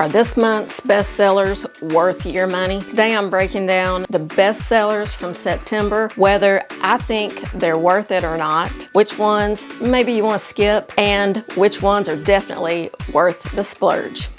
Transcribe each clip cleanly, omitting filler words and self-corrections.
Are this month's bestsellers worth your money? Today I'm breaking down the bestsellers from September, whether I think they're worth it or not, which ones maybe you want to skip, and which ones are definitely worth the splurge.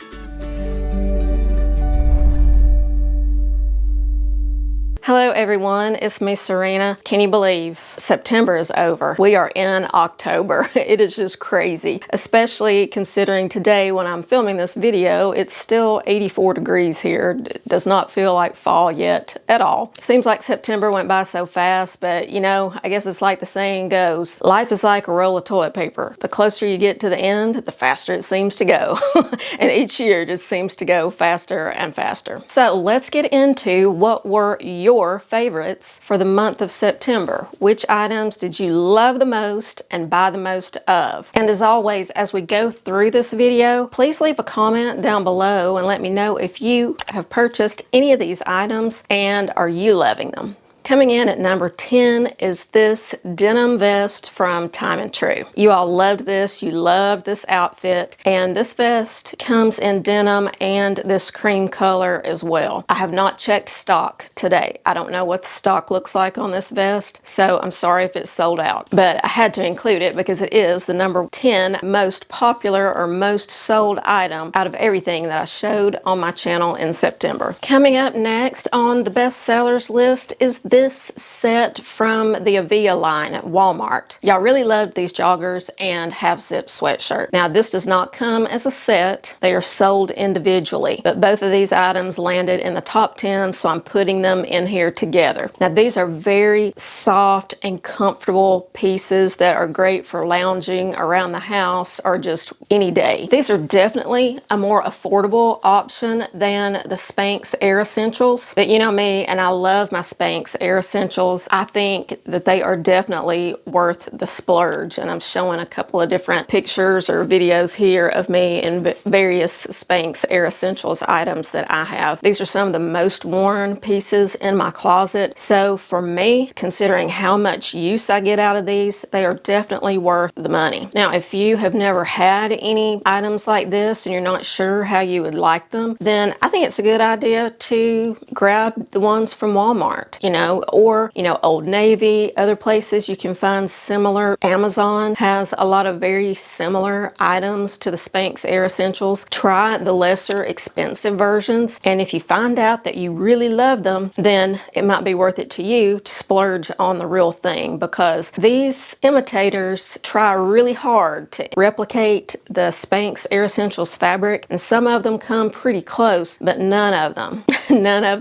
Hello everyone, it's me Serena. Can you believe September is over? We are in October. It is just crazy, especially considering today when I'm filming this video, it's still 84 degrees here. It does not feel like fall yet at all. Seems like September went by so fast, but you know, I guess it's like the saying goes, life is like a roll of toilet paper. The closer you get to the end, the faster it seems to go. And each year just seems to go faster and faster. So let's get into what were your favorites for the month of September. Which items did you love the most and buy the most of? And as always, as we go through this video, please leave a comment down below and let me know if you have purchased any of these items and are you loving them. Coming in at number 10 is this denim vest from Time and True. You all loved this, you loved this outfit, and this vest comes in denim and this cream color as well. I have not checked stock today. I don't know what the stock looks like on this vest, so I'm sorry if it's sold out, but I had to include it because it is the number 10 most popular or most sold item out of everything that I showed on my channel in September. Coming up next on the best sellers list is this set from the Avia line at Walmart. Y'all really loved these joggers and half zip sweatshirt. Now this does not come as a set. They are sold individually, but both of these items landed in the top 10, so I'm putting them in here together. Now these are very soft and comfortable pieces that are great for lounging around the house or just any day. These are definitely a more affordable option than the Spanx Air Essentials, but you know me, and I love my Spanx Air Essentials. I think that they are definitely worth the splurge, and I'm showing a couple of different pictures or videos here of me in various Spanx Air Essentials items that I have. These are some of the most worn pieces in my closet, so for me, considering how much use I get out of these, they are definitely worth the money. Now if you have never had any items like this and you're not sure how you would like them, then I think it's a good idea to grab the ones from Walmart, you know, or Old Navy, other places you can find similar. Amazon has a lot of very similar items to the Spanx Air Essentials. Try the lesser expensive versions, and if you find out that you really love them, then it might be worth it to you to splurge on the real thing, because these imitators try really hard to replicate the Spanx Air Essentials fabric, and some of them come pretty close, but none of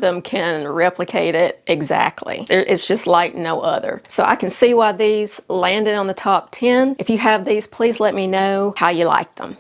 them can replicate it exactly. It's just like no other. So I can see why these landed on the top 10. If you have these, please let me know how you like them.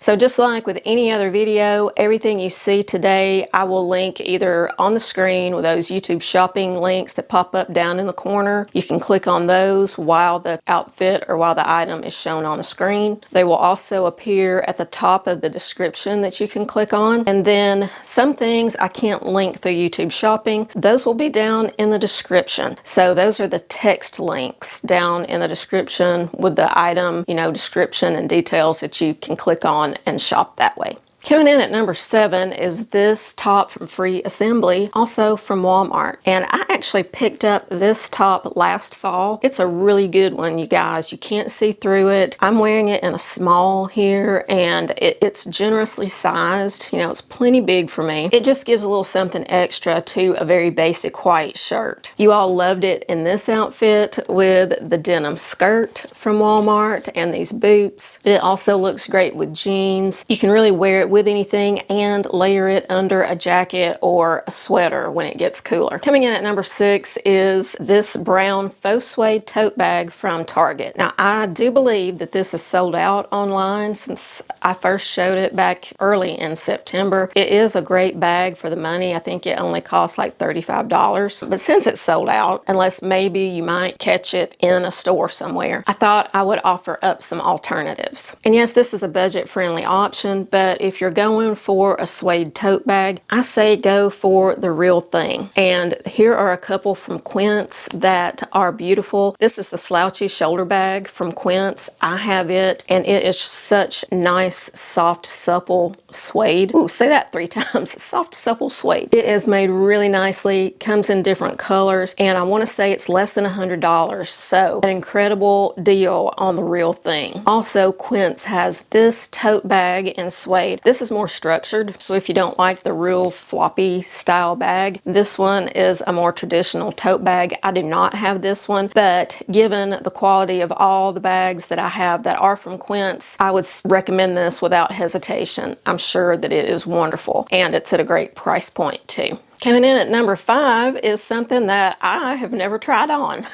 So just like with any other video, everything you see today, I will link either on the screen with those YouTube shopping links that pop up down in the corner. You can click on those while the outfit or while the item is shown on the screen. They will also appear at the top of the description that you can click on. And then some things I can't link through YouTube shopping. Those will be down in the description. So those are the text links down in the description with the item, description and details that you can click on and shop that way. Coming in at number 7 is this top from Free Assembly, also from Walmart. And I actually picked up this top last fall. It's a really good one, you guys. You can't see through it. I'm wearing it in a small here, and it's generously sized. It's plenty big for me. It just gives a little something extra to a very basic white shirt. You all loved it in this outfit with the denim skirt from Walmart and these boots. It also looks great with jeans. You can really wear it with anything and layer it under a jacket or a sweater when it gets cooler. Coming in at number 6 is this brown faux suede tote bag from Target. Now I do believe that this is sold out online since I first showed it back early in September. It is a great bag for the money. I think it only costs like $35, but since it's sold out, unless maybe you might catch it in a store somewhere, I thought I would offer up some alternatives. And yes, this is a budget friendly option, but if you're you're going for a suede tote bag, I say go for the real thing. And here are a couple from Quince that are beautiful. This is the slouchy shoulder bag from Quince. I have it, and it is such nice, soft, supple suede. Ooh, say that 3 times. Soft, supple suede. It is made really nicely, comes in different colors, and I want to say it's less than $100. So an incredible deal on the real thing. Also, Quince has this tote bag in suede. This is more structured, so if you don't like the real floppy style bag, this one is a more traditional tote bag. I do not have this one, but given the quality of all the bags that I have that are from Quince, I would recommend this without hesitation. I'm sure that it is wonderful, and it's at a great price point too. Coming in at number 5 is something that I have never tried on.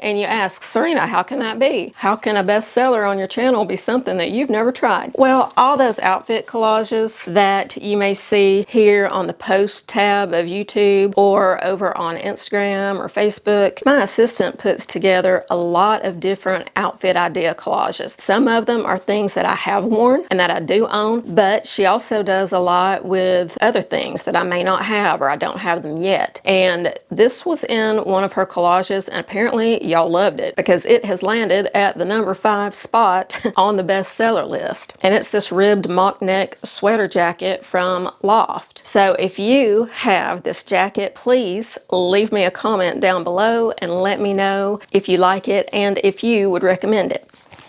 And you ask, Serena, how can that be? How can a bestseller on your channel be something that you've never tried? Well, all those outfit collages that you may see here on the post tab of YouTube or over on Instagram or Facebook, my assistant puts together a lot of different outfit idea collages. Some of them are things that I have worn and that I do own, but she also does a lot with other things that I may not have or I don't have them yet. And this was in one of her collages, and apparently y'all loved it because it has landed at the number 5 spot on the bestseller list. And it's this ribbed mock neck sweater jacket from Loft. So if you have this jacket, please leave me a comment down below and let me know if you like it and if you would recommend it.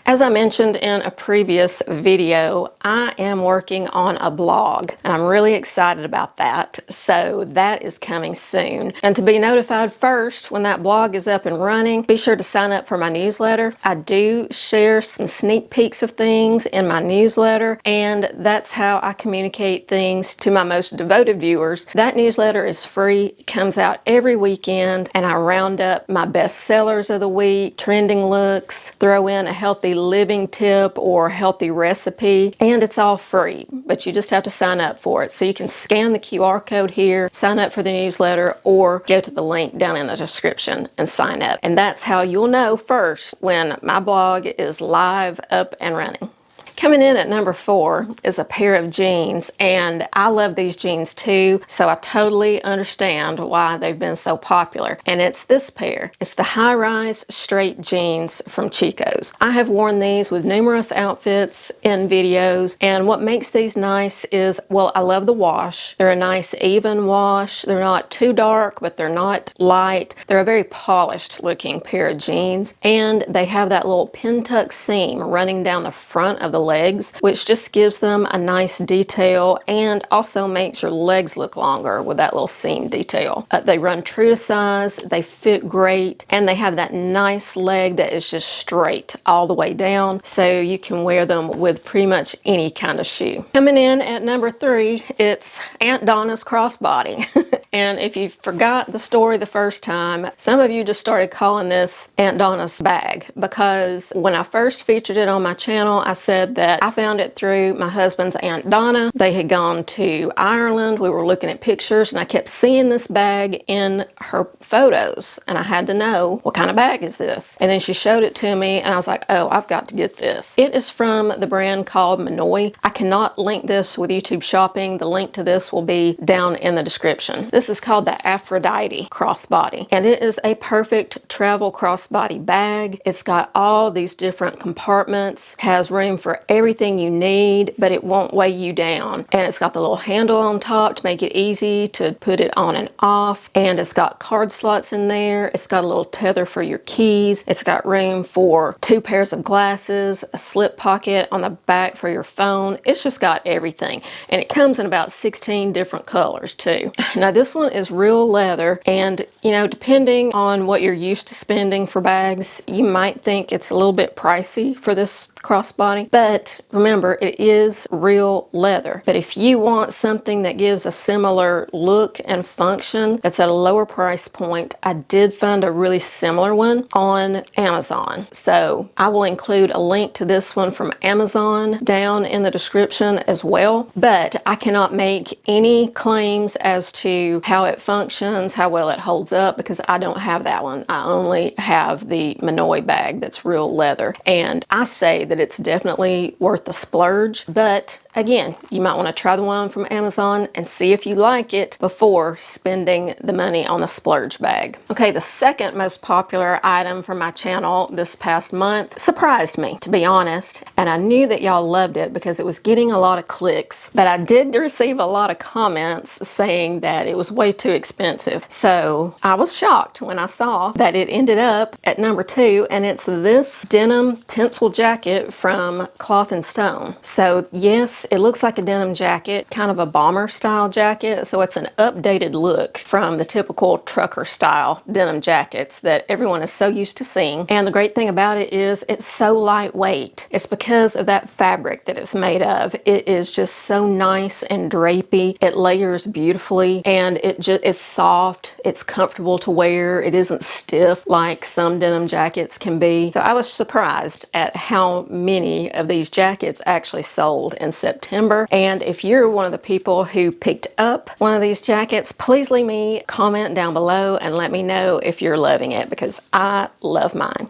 As I mentioned in a previous video, I am working on a blog, and I'm really excited about that. So that is coming soon. And to be notified first when that blog is up and running, be sure to sign up for my newsletter. I do share some sneak peeks of things in my newsletter, and that's how I communicate things to my most devoted viewers. That newsletter is free, it comes out every weekend, and I round up my best sellers of the week, trending looks, throw in a healthy living tip or healthy recipe, and it's all free, but you just have to sign up for it. So you can scan the QR code here, sign up for the newsletter, or go to the link down in the description and sign up. And that's how you'll know first when my blog is live, up and running. Coming in at number 4 is a pair of jeans, and I love these jeans too, so I totally understand why they've been so popular. And it's this pair. It's the high-rise straight jeans from Chico's. I have worn these with numerous outfits in videos, and what makes these nice is, well, I love the wash. They're a nice even wash. They're not too dark, but they're not light. They're a very polished looking pair of jeans, and they have that little pin tuck seam running down the front of the legs, which just gives them a nice detail and also makes your legs look longer with that little seam detail. They run true to size, they fit great, and they have that nice leg that is just straight all the way down, so you can wear them with pretty much any kind of shoe. Coming in at number 3, it's Aunt Donna's crossbody. And if you forgot the story the first time, some of you just started calling this Aunt Donna's bag, because when I first featured it on my channel, I said that I found it through my husband's Aunt Donna. They had gone to Ireland. We were looking at pictures, and I kept seeing this bag in her photos, and I had to know, what kind of bag is this? And then she showed it to me, and I was like, oh, I've got to get this. It is from the brand called Minoy. I cannot link this with YouTube shopping. The link to this will be down in the description. This is called the Aphrodite crossbody, and it is a perfect travel crossbody bag. It's got all these different compartments, has room for everything you need, but it won't weigh you down. And it's got the little handle on top to make it easy to put it on and off, and it's got card slots in there. It's got a little tether for your keys. It's got room for 2 pairs of glasses, a slip pocket on the back for your phone. It's just got everything, and it comes in about 16 different colors too. Now this one is real leather, and you know, depending on what you're used to spending for bags, you might think it's a little bit pricey for this crossbody, but remember, it is real leather. But if you want something that gives a similar look and function that's at a lower price point, I did find a really similar one on Amazon. So I will include a link to this one from Amazon down in the description as well. But I cannot make any claims as to how it functions, how well it holds up, because I don't have that one. I only have the Minoy bag that's real leather. And I say that it's definitely worth the splurge, but again, you might want to try the one from Amazon and see if you like it before spending the money on the splurge bag. Okay, the second most popular item from my channel this past month surprised me, to be honest, and I knew that y'all loved it because it was getting a lot of clicks, but I did receive a lot of comments saying that it was way too expensive. So I was shocked when I saw that it ended up at number 2, and it's this denim tinsel jacket from Cloth & Stone. So yes, it looks like a denim jacket, kind of a bomber style jacket, so it's an updated look from the typical trucker style denim jackets that everyone is so used to seeing. And the great thing about it is it's so lightweight. It's because of that fabric that it's made of. It is just so nice and drapey. It layers beautifully, and it just is soft. It's comfortable to wear. It isn't stiff like some denim jackets can be. So I was surprised at how many of these jackets actually sold in September. And if you're one of the people who picked up one of these jackets, please leave me a comment down below and let me know if you're loving it, because I love mine.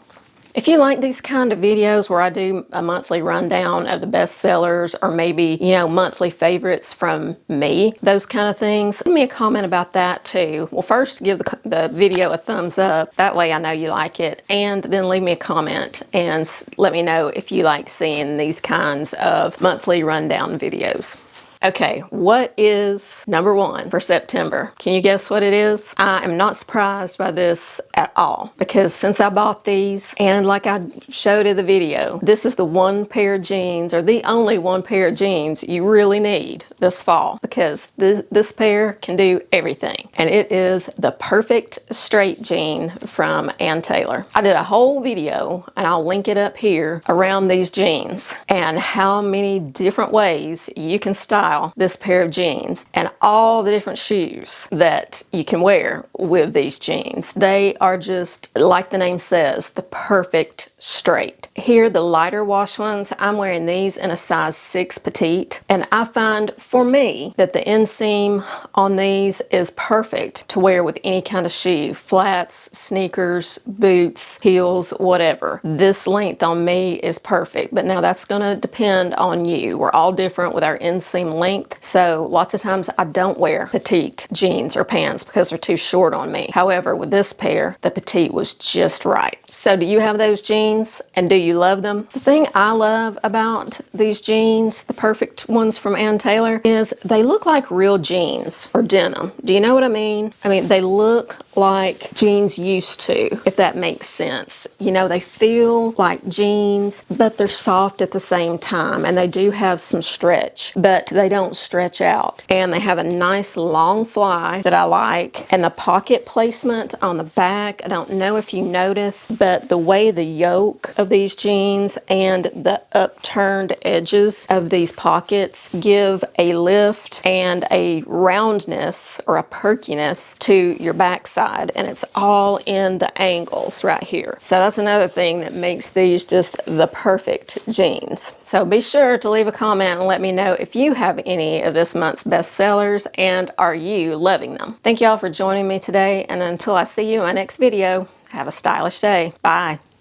If you like these kind of videos where I do a monthly rundown of the best sellers, or maybe, you know, monthly favorites from me, those kind of things, leave me a comment about that too. Well, first give the video a thumbs up. That way I know you like it. And then leave me a comment and let me know if you like seeing these kinds of monthly rundown videos. Okay, what is number 1 for September? Can you guess what it is? I am not surprised by this at all, because since I bought these, and like I showed in the video, this is the one pair of jeans, or the only one pair of jeans you really need this fall, because this pair can do everything. And it is the perfect straight jean from Ann Taylor. I did a whole video, and I'll link it up here, around these jeans and how many different ways you can style this pair of jeans, and all the different shoes that you can wear with these jeans. They are just, like the name says, the perfect straight. Here, the lighter wash ones, I'm wearing these in a size 6 petite, and I find for me that the inseam on these is perfect to wear with any kind of shoe, flats, sneakers, boots, heels, whatever. This length on me is perfect, but now that's gonna depend on you. We're all different with our inseam length, so lots of times I don't wear petite jeans or pants because they're too short on me. However, with this pair, the petite was just right. So do you have those jeans, and do you love them? The thing I love about these jeans, the perfect ones from Ann Taylor, is they look like real jeans or denim. Do you know what I mean? I mean, they look like jeans used to, if that makes sense. You know, they feel like jeans, but they're soft at the same time, and they do have some stretch, but they don't stretch out. And they have a nice long fly that I like, and the pocket placement on the back, I don't know if you notice, but the way the yoke of these jeans and the upturned edges of these pockets give a lift and a roundness or a perkiness to your backside, and it's all in the angles right here. So that's another thing that makes these just the perfect jeans. So be sure to leave a comment and let me know if you have any of this month's best sellers, and are you loving them? Thank y'all for joining me today, and until I see you in my next video, have a stylish day. Bye.